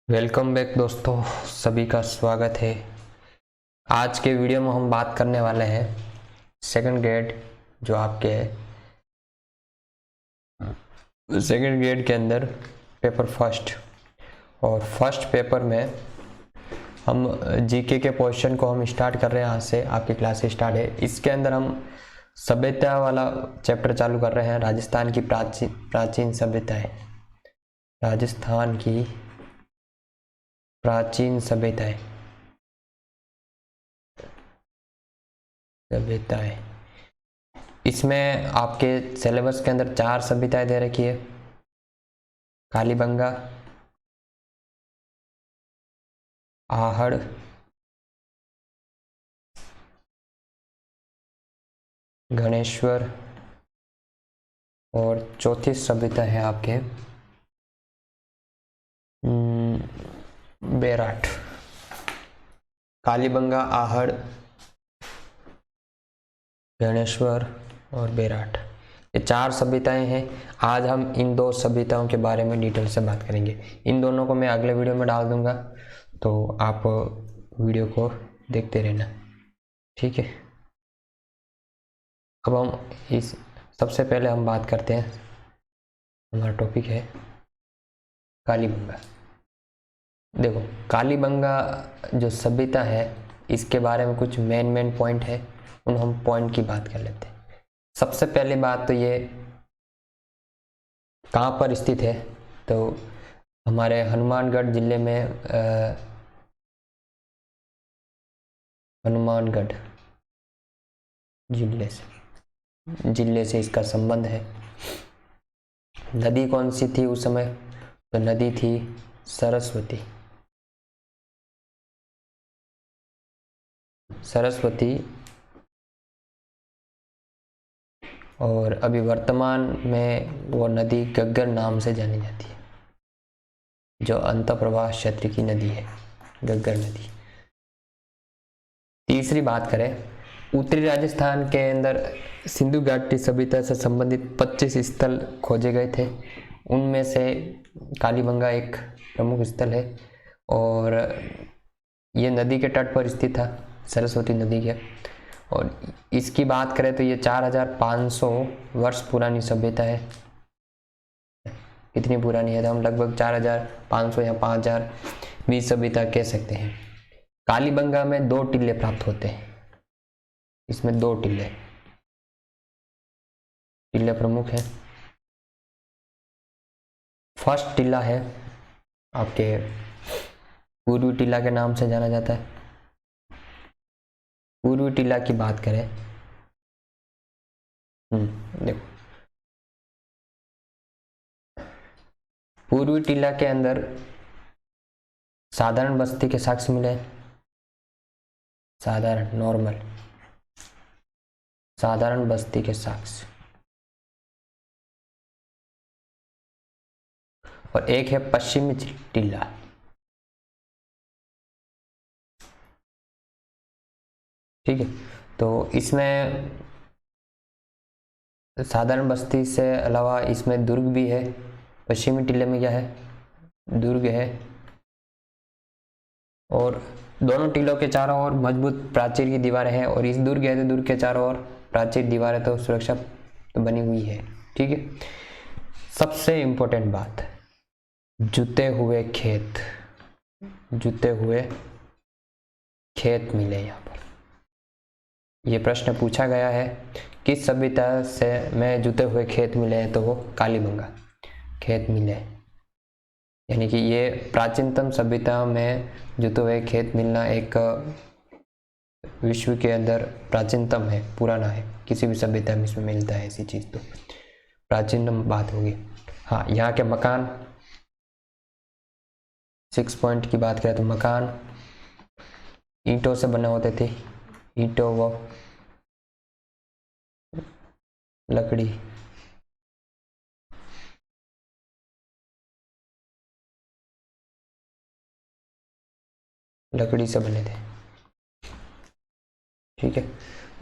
Welcome back दोस्तों, सभी का स्वागत है। आज के वीडियो में हम बात करने वाले हैं सेकंड ग्रेड जो आपके सेकंड ग्रेड के अंदर पेपर फर्स्ट और फर्स्ट पेपर में हम जीके के क्वेश्चन को हम स्टार्ट कर रहे हैं। आज से आपकी क्लास स्टार्ट है। इसके अंदर हम सभ्यता वाला चैप्टर चालू कर रहे हैं। राजस्थान की प्राचीन सभ्यताएं, राजस्थान की प्राचीन सभ्यताएं सभ्यताएं इसमें आपके सिलेबस के अंदर 4 सभ्यताएं दे रखी है। कालीबंगा, आहड़, गणेश्वर और चौथी सभ्यता है आपके बेराट। कालीबंगा, आहड़, गणेश्वर और बेराट, ये 4 सभ्यताएं हैं। आज हम इन 2 सभ्यताओं के बारे में डिटेल से बात करेंगे। इन दोनों को मैं अगले वीडियो में डाल दूंगा, तो आप वीडियो को देखते रहना, ठीक है। अब हम इस सबसे पहले हम बात करते हैं, हमारा टॉपिक है कालीबंगा। देखो, कालीबंगा जो सभ्यता है, इसके बारे में कुछ मेन पॉइंट है, उन हम पॉइंट की बात कर लेते हैं। सबसे पहले बात तो ये कहाँ पर स्थित है, तो हमारे हनुमानगढ़ जिले में हनुमानगढ़ जिले से इसका संबंध है। नदी कौन सी थी उस समय, तो नदी थी सरस्वती। और अभी वर्तमान में वो नदी गग्गर नाम से जानी जाती है, जो अंतःप्रवाह क्षेत्र की नदी है, गग्गर नदी। तीसरी बात करें, उत्तरी राजस्थान के अंदर सिंधु घाटी सभ्यता से संबंधित 25 स्थल खोजे गए थे। उनमें से कालीबंगा एक प्रमुख स्थल है और ये नदी के तट पर स्थित था, सरस्वती नदी के। और इसकी बात करें तो ये 4500 वर्ष पुरानी सभ्यता है। कितनी पुरानी है, तो हम लगभग 4500 या 5020 सभ्यता कह सकते हैं। कालीबंगा में 2 टीले प्राप्त होते हैं। इसमें 2 टीले प्रमुख हैं। फर्स्ट टीला है आपके पूर्वी टीला के नाम से जाना जाता है। पूर्वी टीला की बात करें, देखो, पूर्वी टीला के अंदर साधारण बस्ती के साक्ष्य मिले। साधारण बस्ती के साक्ष्य, और एक है पश्चिमी टीला। ठीक है, तो इसमें साधारण बस्ती से अलावा इसमें दुर्ग भी है। पश्चिमी टीले में क्या है, दुर्ग है। और दोनों टीलों के चारों ओर मजबूत प्राचीर की दीवारें हैं, और इस दुर्ग है तो दुर्ग के चारों ओर प्राचीर दीवारें, तो सुरक्षा तो बनी हुई है। ठीक है, सबसे इंपॉर्टेंट बात, जुते हुए खेत मिले यहाँ पर। यह प्रश्न पूछा गया है, किस सभ्यता से में जुते हुए खेत मिले हैं, तो वो कालीबंगा खेत मिले। यानी कि ये प्राचीनतम सभ्यता में जुते हुए खेत मिलना एक विश्व के अंदर प्राचीनतम है, पुराना है। किसी भी सभ्यता में इसमें मिलता है ऐसी चीज, तो प्राचीनतम बात होगी। हाँ, यहाँ के मकान 6 पॉइंट की बात करें तो मकान ईंटों से बने होते थे, ईंटों व लकड़ी से बने थे। ठीक है,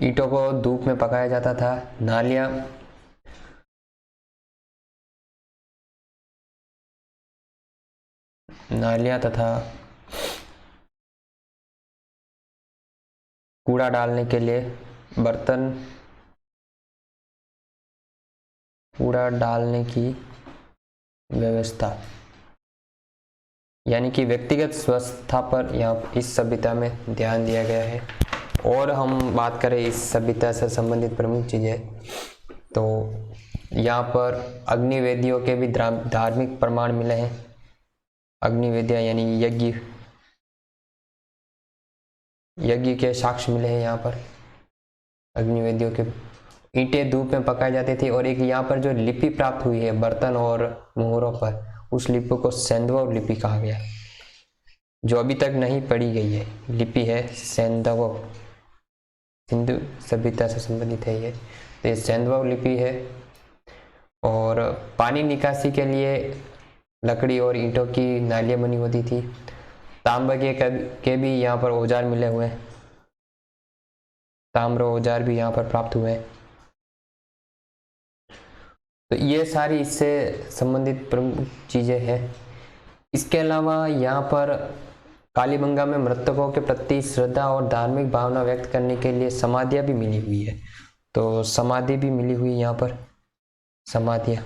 ईंटों को धूप में पकाया जाता था। नालियां नालियाँ तथा कूड़ा डालने के लिए बर्तन, कूड़ा डालने की व्यवस्था, यानी कि व्यक्तिगत स्वच्छता पर यहाँ इस सभ्यता में ध्यान दिया गया है। और हम बात करें इस सभ्यता से संबंधित प्रमुख चीज़ें, तो यहाँ पर अग्निवेदियों के भी धार्मिक प्रमाण मिले हैं। अग्निवेदियाँ यानी यज्ञ के साक्ष्य मिले हैं यहाँ पर। अग्निवेदियों के ईंटें धूप में पकाई जाती थी। और एक यहाँ पर जो लिपि प्राप्त हुई है बर्तन और मोहरों पर, उस लिपि को सेंधव लिपि कहा गया, जो अभी तक नहीं पढ़ी गई है। लिपि है सेंधव, सिंधु सभ्यता से संबंधित है ये, तो ये सेंधव लिपि है। और पानी निकासी के लिए लकड़ी और ईंटों की नालियाँ बनी होती थी। तांबे के भी यहाँ पर औजार मिले हुए हैं, ताम्र औजार भी यहाँ पर प्राप्त हुए हैं। तो ये सारी इससे संबंधित प्रमुख चीज़ें हैं। इसके अलावा यहाँ पर कालीबंगा में मृतकों के प्रति श्रद्धा और धार्मिक भावना व्यक्त करने के लिए समाधियाँ भी मिली हुई है। तो समाधि भी मिली हुई यहाँ पर, समाधियाँ।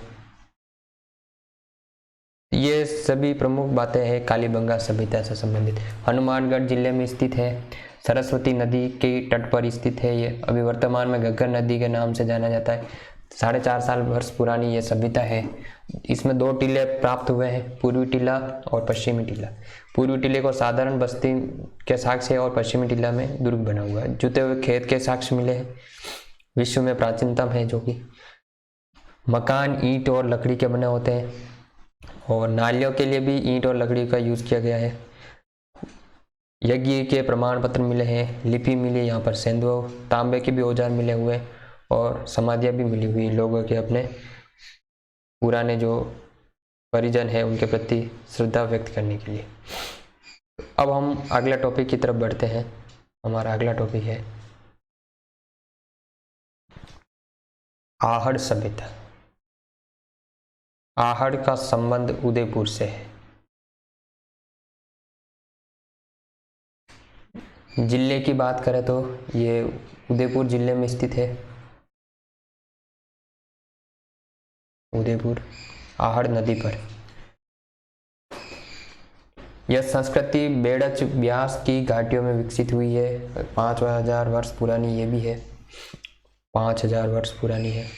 ये सभी प्रमुख बातें हैं कालीबंगा सभ्यता से संबंधित। हनुमानगढ़ जिले में स्थित है, सरस्वती नदी के तट पर स्थित है। ये अभी वर्तमान में घग्गर नदी के नाम से जाना जाता है। 450 वर्ष पुरानी ये सभ्यता है। इसमें 2 टीले प्राप्त हुए हैं, पूर्वी टीला और पश्चिमी टीला। पूर्वी टीले को साधारण बस्ती के साक्ष्य और पश्चिमी टीला में दुर्ग बना हुआ है। जुते हुए खेत के साक्ष्य मिले हैं। विश्व में प्राचीनतम है, जो कि मकान ईंट और लकड़ी के बने होते हैं। और नालियों के लिए भी ईंट और लकड़ी का यूज किया गया है। यज्ञ के प्रमाण पत्र मिले हैं, लिपि मिली यहाँ पर सेंधव, तांबे के भी औजार मिले हुए और समाधियाँ भी मिली हुई लोगों के अपने पुराने जो परिजन है उनके प्रति श्रद्धा व्यक्त करने के लिए। अब हम अगला टॉपिक की तरफ बढ़ते हैं। हमारा अगला टॉपिक है आहड़ सभ्यता। आहड़ का संबंध उदयपुर से है। जिले की बात करें तो ये उदयपुर जिले में स्थित है। उदयपुर आहड़ नदी पर। यह संस्कृति बेड़च ब्यास की घाटियों में विकसित हुई है। 5000 वर्ष पुरानी ये भी है, 5000 वर्ष पुरानी है।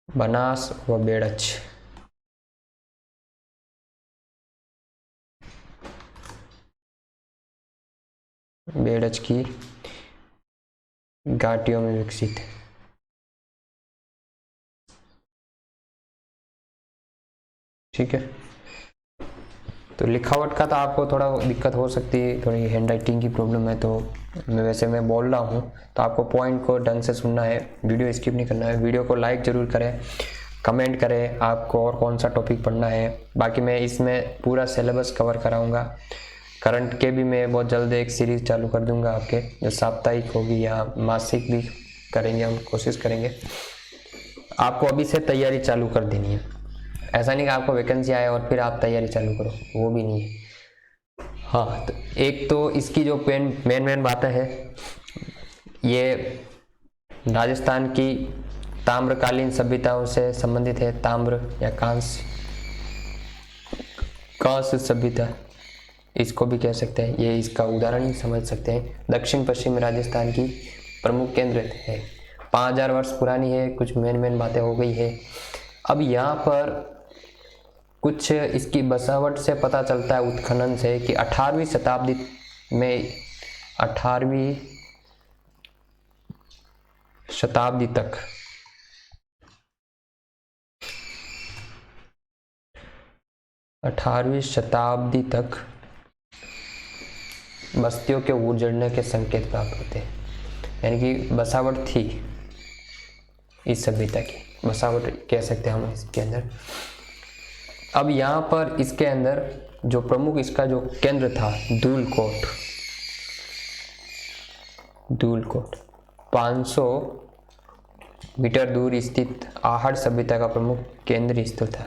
बनास व बेड़च, बेड़च की घाटियों में विकसित है। ठीक है, तो लिखावट का तो आपको थोड़ा दिक्कत हो सकती है, थोड़ी हैंड राइटिंग की प्रॉब्लम है। तो मैं बोल रहा हूँ तो आपको पॉइंट को ढंग से सुनना है, वीडियो स्किप नहीं करना है। वीडियो को लाइक ज़रूर करें, कमेंट करें आपको और कौन सा टॉपिक पढ़ना है। बाकी मैं इसमें पूरा सिलेबस कवर कराऊंगा। करंट के भी मैं बहुत जल्द एक सीरीज़ चालू कर दूंगा आपके, जो साप्ताहिक होगी या मासिक भी करेंगे, हम कोशिश करेंगे। आपको अभी से तैयारी चालू कर देनी है। ऐसा नहीं कि आपको वैकेंसी आए और फिर आप तैयारी चालू करो, वो भी नहीं है। हाँ, तो एक तो इसकी जो मेन बातें हैं, ये राजस्थान की ताम्रकालीन सभ्यताओं से संबंधित है। ताम्र या कांस्य सभ्यता इसको भी कह सकते हैं, ये इसका उदाहरण ही समझ सकते हैं। दक्षिण पश्चिम राजस्थान की प्रमुख केंद्र है, 5000 वर्ष पुरानी है। कुछ मेन बातें हो गई है। अब यहाँ पर कुछ इसकी बसावट से पता चलता है, उत्खनन से, कि 18वीं शताब्दी में 18वीं शताब्दी तक बस्तियों के उजड़ने के संकेत प्राप्त होते हैं। यानी कि बसावट थी, इस सभ्यता की बसावट कह सकते हैं हम इसके अंदर। अब यहाँ पर इसके अंदर जो प्रमुख इसका जो केंद्र था, धूलकोट 500 मीटर दूर स्थित आहड़ सभ्यता का प्रमुख केंद्रीय स्थल था।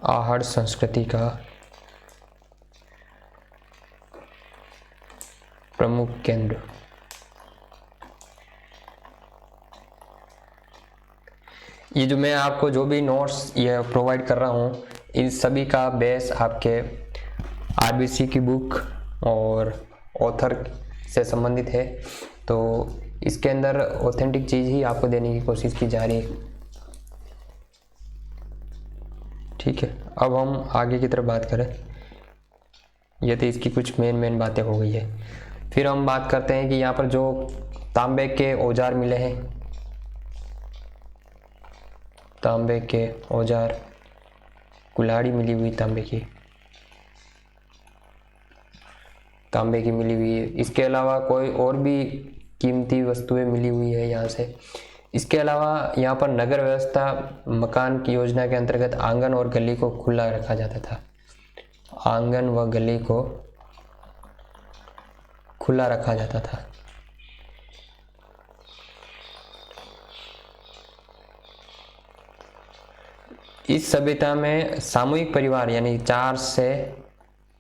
आहड़ संस्कृति का प्रमुख केंद्र। ये जो मैं आपको जो भी नोट्स ये प्रोवाइड कर रहा हूँ, इन सभी का बेस आपके आरबीसी की बुक और ऑथर से संबंधित है। तो इसके अंदर ऑथेंटिक चीज़ ही आपको देने की कोशिश की जा रही है। ठीक है, अब हम आगे की तरफ बात करें। ये तो इसकी कुछ मेन बातें हो गई है। फिर हम बात करते हैं कि यहाँ पर जो तांबे के औजार मिले हैं, तांबे के औजार, कुल्हाड़ी मिली हुई तांबे की मिली हुई है। इसके अलावा कोई और भी कीमती वस्तुएं मिली हुई है यहाँ से। इसके अलावा यहाँ पर नगर व्यवस्था मकान की योजना के अंतर्गत आंगन और गली को खुला रखा जाता था। आंगन व गली को खुला रखा जाता था। इस सभ्यता में सामूहिक परिवार यानी 4 से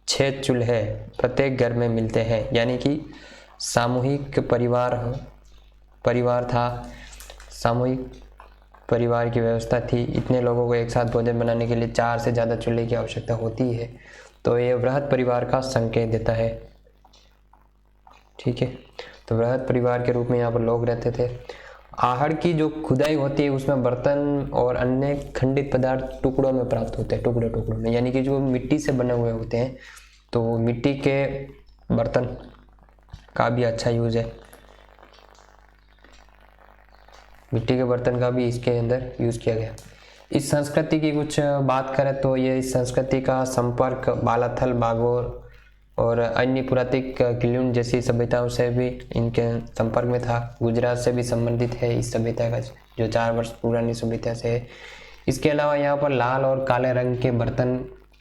6 चूल्हे प्रत्येक घर में मिलते हैं, यानी कि सामूहिक परिवार था, सामूहिक परिवार की व्यवस्था थी। इतने लोगों को एक साथ भोजन बनाने के लिए 4 से ज़्यादा चूल्हे की आवश्यकता होती है, तो ये वृहद परिवार का संकेत देता है। ठीक है, तो वृहद परिवार के रूप में यहाँ पर लोग रहते थे। आहड़ की जो खुदाई होती है उसमें बर्तन और अन्य खंडित पदार्थ टुकड़ों में प्राप्त होते हैं, टुकड़ों में, यानी कि जो मिट्टी से बने हुए होते हैं। तो मिट्टी के बर्तन का भी अच्छा यूज़ है, मिट्टी के बर्तन का भी इसके अंदर यूज़ किया गया। इस संस्कृति की कुछ बात करें तो ये इस संस्कृति का संपर्क बालाथल, बागोर और अन्य पुरातनिक किल्यून जैसी सभ्यताओं से भी इनके संपर्क में था। गुजरात से भी संबंधित है इस सभ्यता का, जो 4 वर्ष पुरानी सभ्यता से है। इसके अलावा यहाँ पर लाल और काले रंग के बर्तन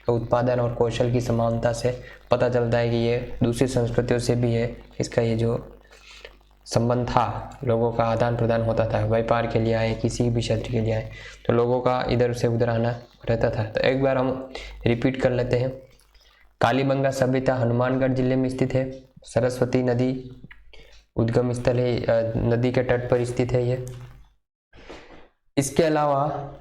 का उत्पादन और कौशल की समानता से पता चलता है कि ये दूसरी संस्कृतियों से भी है। इसका ये जो संबंध था, लोगों का आदान प्रदान होता था, व्यापार के लिए आए, किसी भी क्षेत्र के लिए आए, तो लोगों का इधर से उधर आना रहता था। तो एक बार हम रिपीट कर लेते हैं। कालीबंगा सभ्यता हनुमानगढ़ जिले में स्थित है। सरस्वती नदी उद्गम स्थल है, नदी के तट पर स्थित है ये। इसके अलावा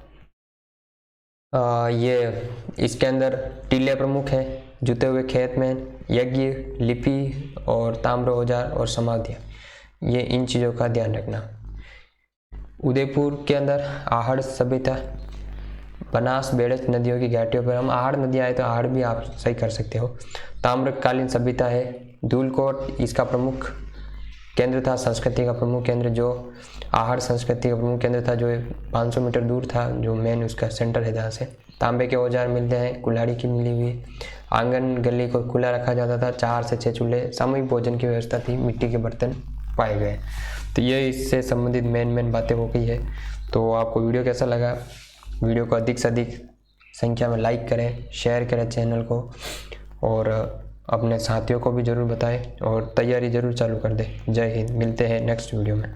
ये इसके अंदर टीले प्रमुख है, जुते हुए खेत में, यज्ञ, लिपि और ताम्र औजार और समाधियाँ, ये इन चीज़ों का ध्यान रखना। उदयपुर के अंदर आहड़ सभ्यता, बनास, बेड़च नदियों की घाटियों पर, हम आहड़ नदी आए तो आहड़ भी आप सही कर सकते हो। ताम्रकालीन सभ्यता है। धूलकोट इसका प्रमुख केंद्र था, संस्कृति का प्रमुख केंद्र, जो आहड़ संस्कृति का प्रमुख केंद्र था, जो 500 मीटर दूर था, जो मेन उसका सेंटर है जहाँ से। तांबे के औजार मिलते हैं, कुल्हाड़ी की मिली हुई। आंगन गली को खुला रखा जाता था, 4 से 6 चूल्हे, सामूहिक भोजन की व्यवस्था थी, मिट्टी के बर्तन पाए गए। तो ये इससे संबंधित मेन बातें हो गई है। तो आपको वीडियो कैसा लगा? वीडियो को अधिक से अधिक संख्या में लाइक करें, शेयर करें चैनल को, और अपने साथियों को भी ज़रूर बताएं और तैयारी ज़रूर चालू कर दें। जय हिंद, मिलते हैं नेक्स्ट वीडियो में।